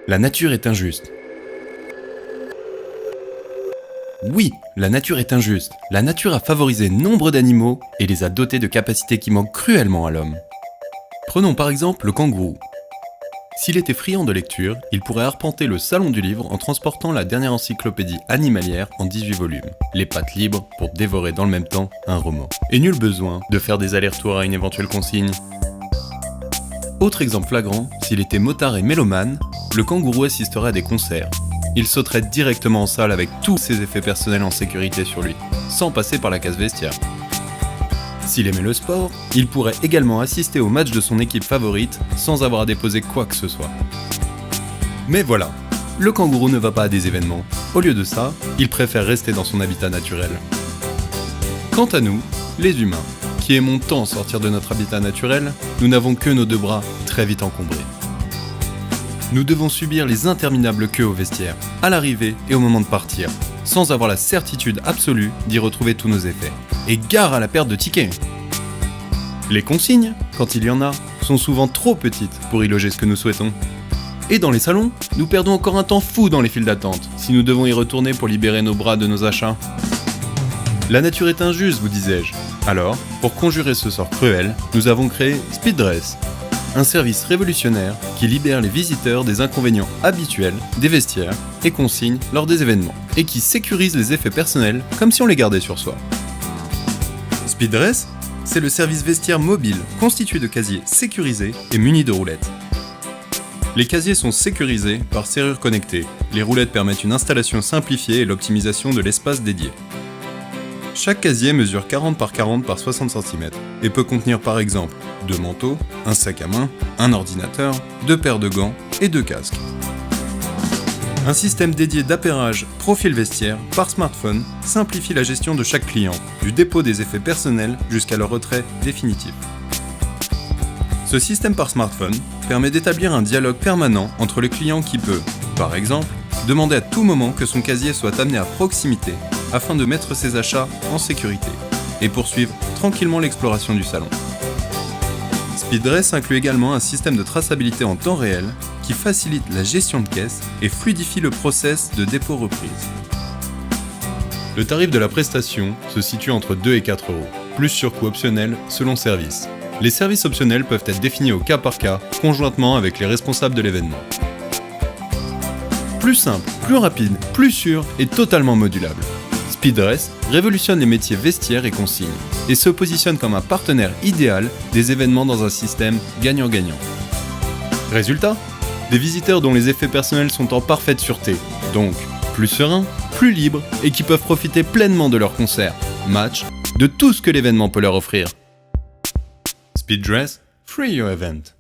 La nature est injuste. Oui, la nature est injuste. La nature a favorisé nombre d'animaux et les a dotés de capacités qui manquent cruellement à l'homme. Prenons par exemple le kangourou. S'il était friand de lecture, il pourrait arpenter le salon du livre en transportant la dernière encyclopédie animalière en 18 volumes, les pattes libres pour dévorer dans le même temps un roman. Et nul besoin de faire des allers-retours à une éventuelle consigne. Autre exemple flagrant, s'il était motard et mélomane, le kangourou assisterait à des concerts. Il sauterait directement en salle avec tous ses effets personnels en sécurité sur lui, sans passer par la case vestiaire. S'il aimait le sport, il pourrait également assister au match de son équipe favorite sans avoir à déposer quoi que ce soit. Mais voilà, le kangourou ne va pas à des événements. Au lieu de ça, il préfère rester dans son habitat naturel. Quant à nous, les humains, qui aimons tant sortir de notre habitat naturel, nous n'avons que nos deux bras très vite encombrés. Nous devons subir les interminables queues au vestiaire, à l'arrivée et au moment de partir, sans avoir la certitude absolue d'y retrouver tous nos effets. Et gare à la perte de tickets! Les consignes, quand il y en a, sont souvent trop petites pour y loger ce que nous souhaitons. Et dans les salons, nous perdons encore un temps fou dans les files d'attente, si nous devons y retourner pour libérer nos bras de nos achats. La nature est injuste, vous disais-je. Alors, pour conjurer ce sort cruel, nous avons créé SpeedDress, un service révolutionnaire qui libère les visiteurs des inconvénients habituels des vestiaires et consignes lors des événements, et qui sécurise les effets personnels comme si on les gardait sur soi. SpeedDress, c'est le service vestiaire mobile constitué de casiers sécurisés et munis de roulettes. Les casiers sont sécurisés par serrures connectées. Les roulettes permettent une installation simplifiée et l'optimisation de l'espace dédié. Chaque casier mesure 40 par 40 par 60 cm et peut contenir par exemple 2 manteaux, un sac à main, un ordinateur, 2 paires de gants et 2 casques. Un système dédié d'appairage profil vestiaire par smartphone simplifie la gestion de chaque client, du dépôt des effets personnels jusqu'à leur retrait définitif. Ce système par smartphone permet d'établir un dialogue permanent entre le client qui peut, par exemple, demander à tout moment que son casier soit amené à proximité afin de mettre ses achats en sécurité et poursuivre tranquillement l'exploration du salon. SpeedDress inclut également un système de traçabilité en temps réel qui facilite la gestion de caisse et fluidifie le process de dépôt-reprise. Le tarif de la prestation se situe entre 2 et 4 €, plus surcoût optionnel selon service. Les services optionnels peuvent être définis au cas par cas, conjointement avec les responsables de l'événement. Plus simple, plus rapide, plus sûr et totalement modulable. SpeedDress révolutionne les métiers vestiaires et consignes et se positionne comme un partenaire idéal des événements dans un système gagnant-gagnant. Résultat, des visiteurs dont les effets personnels sont en parfaite sûreté, donc plus sereins, plus libres et qui peuvent profiter pleinement de leurs concerts, matchs, de tout ce que l'événement peut leur offrir. SpeedDress, free your event.